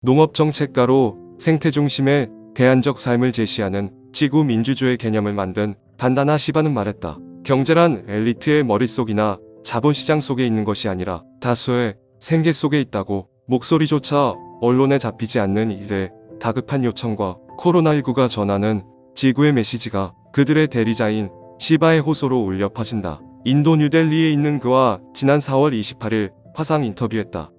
농업정책가로 생태 중심의 대안적 삶을 제시하는 지구 민주주의 개념을 만든 반다나 시바는 말했다. 경제란 엘리트의 머릿속이나 자본시장 속에 있는 것이 아니라 다수의 생계 속에 있다고. 목소리조차 언론에 잡히지 않는 이들의 다급한 요청과 코로나19가 전하는 지구의 메시지가 그들의 대리자인 시바의 호소로 울려 퍼진다. 인도 뉴델리에 있는 그와 지난 4월 28일 화상 인터뷰했다.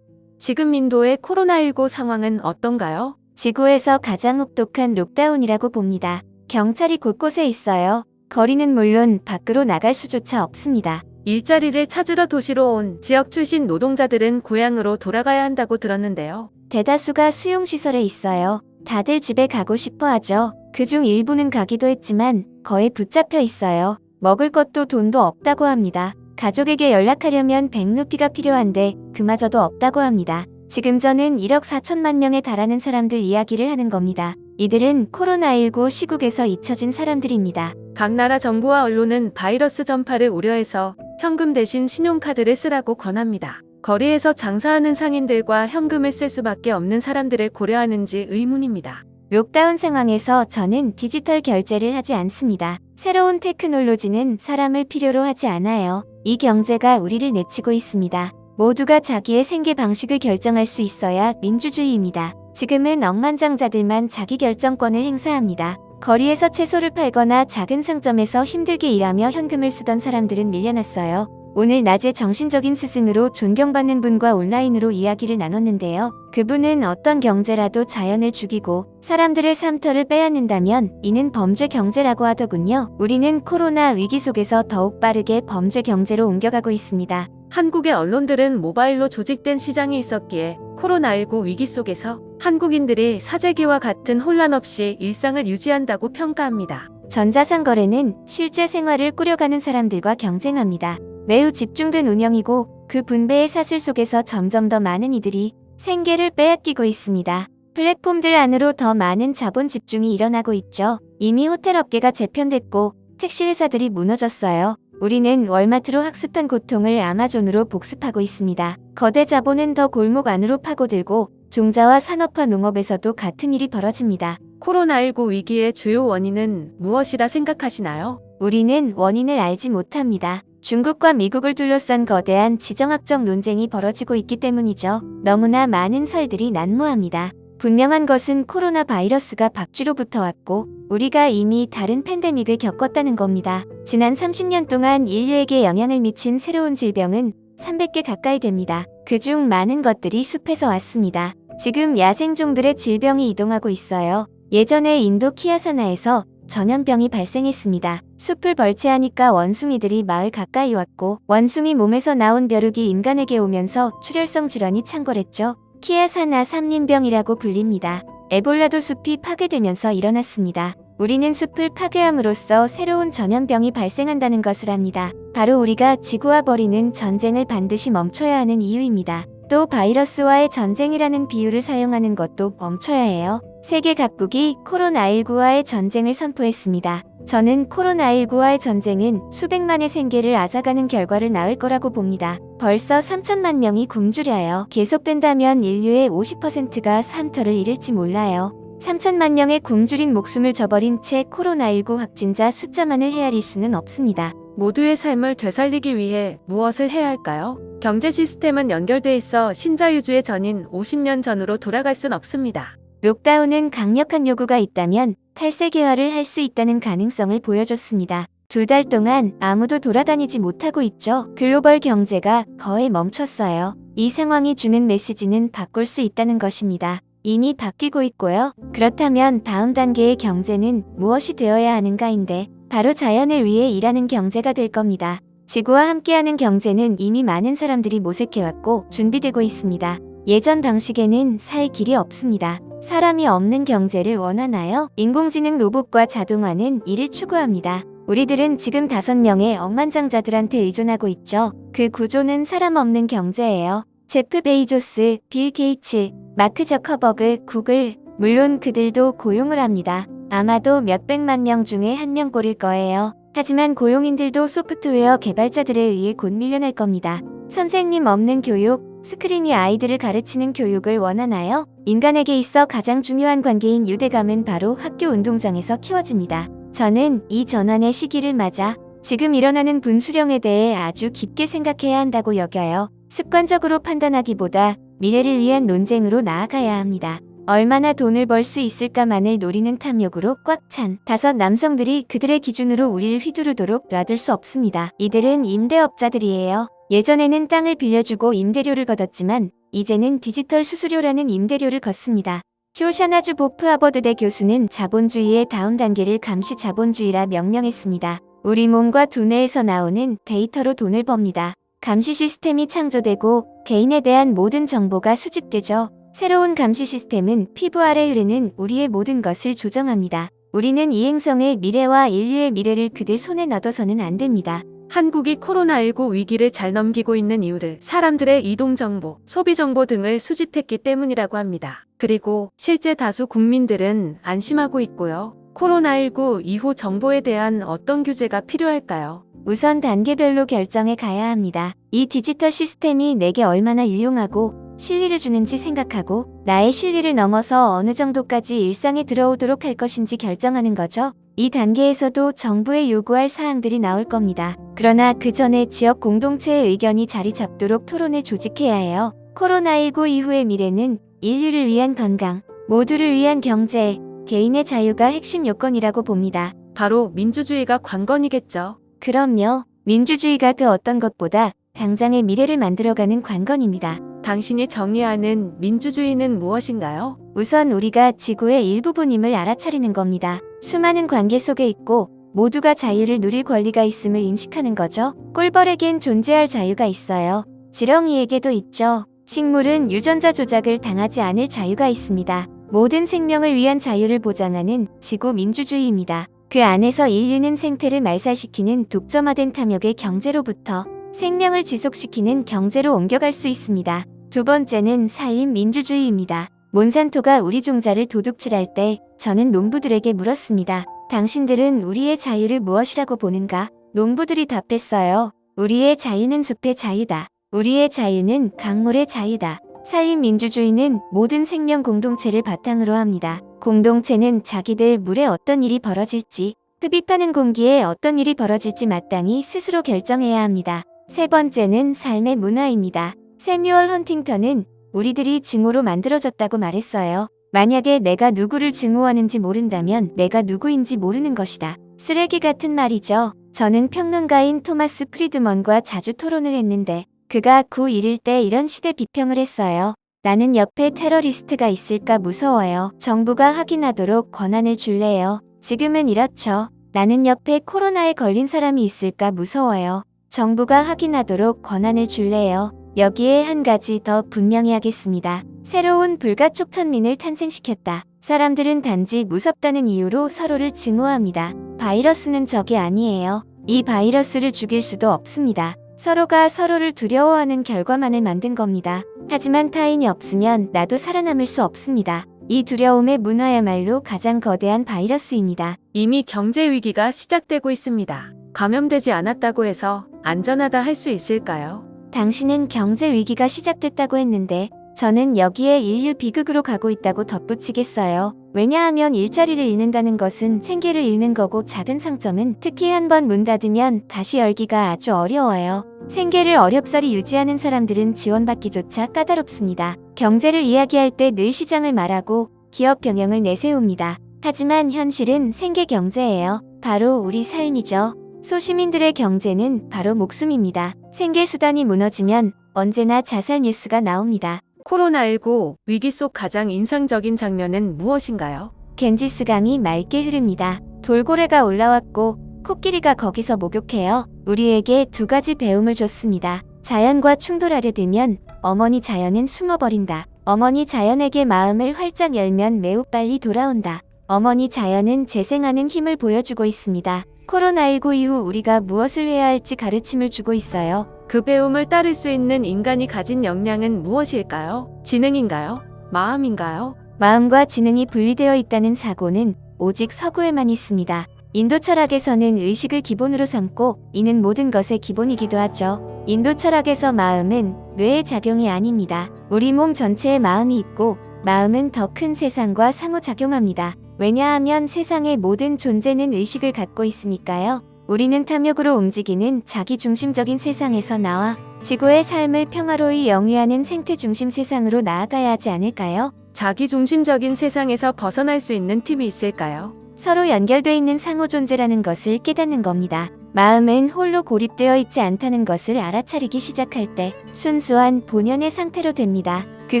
지금 인도의 코로나19 상황은 어떤가요? 지구에서 가장 혹독한 록다운이라고 봅니다. 경찰이 곳곳에 있어요. 거리는 물론 밖으로 나갈 수조차 없습니다. 일자리를 찾으러 도시로 온 지역 출신 노동자들은 고향으로 돌아가야 한다고 들었는데요. 대다수가 수용시설에 있어요. 다들 집에 가고 싶어 하죠. 그중 일부는 가기도 했지만 거의 붙잡혀 있어요. 먹을 것도 돈도 없다고 합니다. 가족에게 연락하려면 100루피가 필요한데 그마저도 없다고 합니다. 지금 저는 1억 4천만 명에 달하는 사람들 이야기를 하는 겁니다. 이들은 코로나19 시국에서 잊혀진 사람들입니다. 각 나라 정부와 언론은 바이러스 전파를 우려해서 현금 대신 신용카드를 쓰라고 권합니다. 거리에서 장사하는 상인들과 현금을 쓸 수밖에 없는 사람들을 고려하는지 의문입니다. 록다운 상황에서 저는 디지털 결제를 하지 않습니다. 새로운 테크놀로지는 사람을 필요로 하지 않아요. 이 경제가 우리를 내치고 있습니다. 모두가 자기의 생계 방식을 결정할 수 있어야 민주주의입니다. 지금은 억만장자들만 자기 결정권을 행사합니다. 거리에서 채소를 팔거나 작은 상점에서 힘들게 일하며 현금을 쓰던 사람들은 밀려났어요. 오늘 낮에 정신적인 스승으로 존경받는 분과 온라인으로 이야기를 나눴는데요. 그분은 어떤 경제라도 자연을 죽이고 사람들의 삶터를 빼앗는다면 이는 범죄 경제라고 하더군요. 우리는 코로나 위기 속에서 더욱 빠르게 범죄 경제로 옮겨가고 있습니다. 한국의 언론들은 모바일로 조직된 시장이 있었기에 코로나19 위기 속에서 한국인들이 사재기와 같은 혼란 없이 일상을 유지한다고 평가합니다. 전자상거래는 실제 생활을 꾸려가는 사람들과 경쟁합니다. 매우 집중된 운영이고 그 분배의 사슬 속에서 점점 더 많은 이들이 생계를 빼앗기고 있습니다. 플랫폼들 안으로 더 많은 자본 집중이 일어나고 있죠. 이미 호텔 업계가 재편됐고 택시 회사들이 무너졌어요. 우리는 월마트로 학습한 고통을 아마존으로 복습하고 있습니다. 거대 자본은 더 골목 안으로 파고들고 종자와 산업화 농업에서도 같은 일이 벌어집니다. 코로나19 위기의 주요 원인은 무엇이라 생각하시나요? 우리는 원인을 알지 못합니다. 중국과 미국을 둘러싼 거대한 지정학적 논쟁이 벌어지고 있기 때문이죠. 너무나 많은 설들이 난무합니다. 분명한 것은 코로나 바이러스가 박쥐로부터 왔고 우리가 이미 다른 팬데믹을 겪었다는 겁니다. 지난 30년 동안 인류에게 영향을 미친 새로운 질병은 300개 가까이 됩니다. 그중 많은 것들이 숲에서 왔습니다. 지금 야생종들의 질병이 이동하고 있어요. 예전에 인도 키아사나에서 전염병이 발생했습니다. 숲을 벌채하니까 원숭이들이 마을 가까이 왔고 원숭이 몸에서 나온 벼룩이 인간에게 오면서 출혈성 질환이 창궐했죠. 키아사나 삼림병이라고 불립니다. 에볼라도 숲이 파괴되면서 일어났습니다. 우리는 숲을 파괴함으로써 새로운 전염병이 발생한다는 것을 압니다. 바로 우리가 지구와 벌이는 전쟁을 반드시 멈춰야 하는 이유입니다. 또 바이러스와의 전쟁이라는 비유를 사용하는 것도 멈춰야 해요. 세계 각국이 코로나19와의 전쟁을 선포했습니다. 저는 코로나19와의 전쟁은 수백만의 생계를 앗아가는 결과를 낳을 거라고 봅니다. 벌써 3천만 명이 굶주려요. 계속된다면 인류의 50%가 삶터를 잃을지 몰라요. 3천만 명의 굶주린 목숨을 저버린 채 코로나19 확진자 숫자만을 헤아릴 수는 없습니다. 모두의 삶을 되살리기 위해 무엇을 해야 할까요? 경제 시스템은 연결돼 있어 신자유주의 전인 50년 전으로 돌아갈 순 없습니다. 록다운은 강력한 요구가 있다면 탈세계화를 할 수 있다는 가능성을 보여줬습니다. 2달 동안 아무도 돌아다니지 못하고 있죠. 글로벌 경제가 거의 멈췄어요. 이 상황이 주는 메시지는 바꿀 수 있다는 것입니다. 이미 바뀌고 있고요. 그렇다면 다음 단계의 경제는 무엇이 되어야 하는가인데 바로 자연을 위해 일하는 경제가 될 겁니다. 지구와 함께하는 경제는 이미 많은 사람들이 모색해왔고 준비되고 있습니다. 예전 방식에는 살 길이 없습니다. 사람이 없는 경제를 원하나요? 인공지능 로봇과 자동화는 이를 추구합니다. 우리들은 지금 5명의 억만장자들한테 의존하고 있죠. 그 구조는 사람 없는 경제예요. 제프 베이조스, 빌 게이츠, 마크 저커버그, 구글, 물론 그들도 고용을 합니다. 아마도 몇백만 명 중에 한 명꼴일 거예요. 하지만 고용인들도 소프트웨어 개발자들에 의해 곧 밀려날 겁니다. 선생님 없는 교육, 스크린이 아이들을 가르치는 교육을 원하나요? 인간에게 있어 가장 중요한 관계인 유대감은 바로 학교 운동장에서 키워집니다. 저는 이 전환의 시기를 맞아 지금 일어나는 분수령에 대해 아주 깊게 생각해야 한다고 여겨요. 습관적으로 판단하기보다 미래를 위한 논쟁으로 나아가야 합니다. 얼마나 돈을 벌 수 있을까만을 노리는 탐욕으로 꽉 찬 5 남성들이 그들의 기준으로 우리를 휘두르도록 놔둘 수 없습니다. 이들은 임대업자들이에요. 예전에는 땅을 빌려주고 임대료를 걷었지만 이제는 디지털 수수료라는 임대료를 걷습니다. 효샤나주 보프 하버드대 교수는 자본주의의 다음 단계를 감시 자본주의라 명명했습니다. 우리 몸과 두뇌에서 나오는 데이터로 돈을 법니다. 감시 시스템이 창조되고 개인에 대한 모든 정보가 수집되죠. 새로운 감시 시스템은 피부 아래 흐르는 우리의 모든 것을 조정합니다. 우리는 이 행성의 미래와 인류의 미래를 그들 손에 놔둬서는 안 됩니다. 한국이 코로나19 위기를 잘 넘기고 있는 이유를 사람들의 이동정보, 소비정보 등을 수집했기 때문이라고 합니다. 그리고 실제 다수 국민들은 안심하고 있고요. 코로나19 이후 정보에 대한 어떤 규제가 필요할까요? 우선 단계별로 결정해 가야 합니다. 이 디지털 시스템이 내게 얼마나 유용하고 실리를 주는지 생각하고 나의 실리를 넘어서 어느 정도까지 일상에 들어오도록 할 것인지 결정하는 거죠. 이 단계에서도 정부에 요구할 사항들이 나올 겁니다. 그러나 그 전에 지역 공동체의 의견이 자리 잡도록 토론을 조직해야 해요. 코로나19 이후의 미래는 인류를 위한 건강, 모두를 위한 경제, 개인의 자유가 핵심 요건이라고 봅니다. 바로 민주주의가 관건이겠죠. 그럼요. 민주주의가 그 어떤 것보다 당장의 미래를 만들어가는 관건입니다. 당신이 정의하는 민주주의는 무엇인가요? 우선 우리가 지구의 일부분임을 알아차리는 겁니다. 수많은 관계 속에 있고 모두가 자유를 누릴 권리가 있음을 인식하는 거죠. 꿀벌에겐 존재할 자유가 있어요. 지렁이에게도 있죠. 식물은 유전자 조작을 당하지 않을 자유가 있습니다. 모든 생명을 위한 자유를 보장하는 지구 민주주의입니다. 그 안에서 인류는 생태를 말살시키는 독점화된 탐욕의 경제로부터 생명을 지속시키는 경제로 옮겨갈 수 있습니다. 두 번째는 산림 민주주의입니다. 몬산토가 우리 종자를 도둑질할 때 저는 농부들에게 물었습니다. 당신들은 우리의 자유를 무엇이라고 보는가? 농부들이 답했어요. 우리의 자유는 숲의 자유다. 우리의 자유는 강물의 자유다. 산림 민주주의는 모든 생명 공동체를 바탕으로 합니다. 공동체는 자기들 물에 어떤 일이 벌어질지, 흡입하는 공기에 어떤 일이 벌어질지 마땅히 스스로 결정해야 합니다. 세 번째는 삶의 문화입니다. 세뮤얼 헌팅턴은 우리들이 증오로 만들어졌다고 말했어요. 만약에 내가 누구를 증오하는지 모른다면 내가 누구인지 모르는 것이다. 쓰레기 같은 말이죠. 저는 평론가인 토마스 프리드먼과 자주 토론을 했는데 그가 고1일 때 이런 시대 비평을 했어요. 나는 옆에 테러리스트가 있을까 무서워요. 정부가 확인하도록 권한을 줄래요. 지금은 이렇죠. 나는 옆에 코로나에 걸린 사람이 있을까 무서워요. 정부가 확인하도록 권한을 줄래요. 여기에 한 가지 더 분명히 하겠습니다. 새로운 불가촉천민을 탄생시켰다. 사람들은 단지 무섭다는 이유로 서로를 증오합니다. 바이러스는 적이 아니에요. 이 바이러스를 죽일 수도 없습니다. 서로가 서로를 두려워하는 결과만을 만든 겁니다. 하지만 타인이 없으면 나도 살아남을 수 없습니다. 이 두려움의 문화야말로 가장 거대한 바이러스입니다. 이미 경제 위기가 시작되고 있습니다. 감염되지 않았다고 해서 안전하다 할 수 있을까요? 당신은 경제 위기가 시작됐다고 했는데 저는 여기에 인류 비극으로 가고 있다고 덧붙이겠어요. 왜냐하면 일자리를 잃는다는 것은 생계를 잃는 거고 작은 상점은 특히 한 번 문 닫으면 다시 열기가 아주 어려워요. 생계를 어렵사리 유지하는 사람들은 지원받기조차 까다롭습니다. 경제를 이야기할 때 늘 시장을 말하고 기업 경영을 내세웁니다. 하지만 현실은 생계 경제예요. 바로 우리 삶이죠. 소시민들의 경제는 바로 목숨입니다. 생계 수단이 무너지면 언제나 자살 뉴스가 나옵니다. 코로나19 위기 속 가장 인상적인 장면은 무엇인가요? 겐지스 강이 맑게 흐릅니다. 돌고래가 올라왔고 코끼리가 거기서 목욕해요. 우리에게 두 가지 배움을 줬습니다. 자연과 충돌하려 들면 어머니 자연은 숨어버린다. 어머니 자연에게 마음을 활짝 열면 매우 빨리 돌아온다. 어머니 자연은 재생하는 힘을 보여주고 있습니다. 코로나19 이후 우리가 무엇을 해야 할지 가르침을 주고 있어요. 그 배움을 따를 수 있는 인간이 가진 역량은 무엇일까요? 지능인가요? 마음인가요? 마음과 지능이 분리되어 있다는 사고는 오직 서구에만 있습니다. 인도 철학에서는 의식을 기본으로 삼고 이는 모든 것의 기본이기도 하죠. 인도 철학에서 마음은 뇌의 작용이 아닙니다. 우리 몸 전체에 마음이 있고 마음은 더 큰 세상과 상호작용합니다. 왜냐하면 세상의 모든 존재는 의식을 갖고 있으니까요. 우리는 탐욕으로 움직이는 자기중심적인 세상에서 나와 지구의 삶을 평화로이 영위하는 생태중심 세상으로 나아가야 하지 않을까요? 자기중심적인 세상에서 벗어날 수 있는 팁이 있을까요? 서로 연결돼 있는 상호존재라는 것을 깨닫는 겁니다. 마음은 홀로 고립되어 있지 않다는 것을 알아차리기 시작할 때 순수한 본연의 상태로 됩니다. 그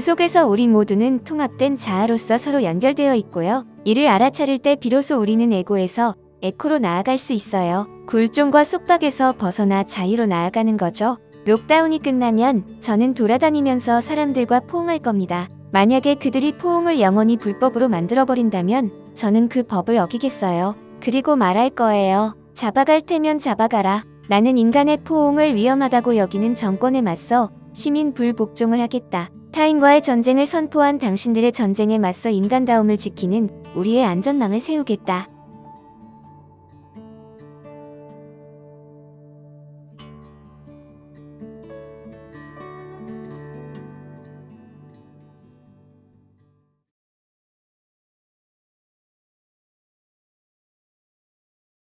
속에서 우리 모두는 통합된 자아로서 서로 연결되어 있고요. 이를 알아차릴 때 비로소 우리는 에고에서 에코로 나아갈 수 있어요. 굴종과 속박에서 벗어나 자유로 나아가는 거죠. 록다운이 끝나면 저는 돌아다니면서 사람들과 포옹할 겁니다. 만약에 그들이 포옹을 영원히 불법으로 만들어버린다면 저는 그 법을 어기겠어요. 그리고 말할 거예요. 잡아갈 테면 잡아가라. 나는 인간의 포옹을 위험하다고 여기는 정권에 맞서 시민 불복종을 하겠다. 타인과의 전쟁을 선포한 당신들의 전쟁에 맞서 인간다움을 지키는 우리의 안전망을 세우겠다.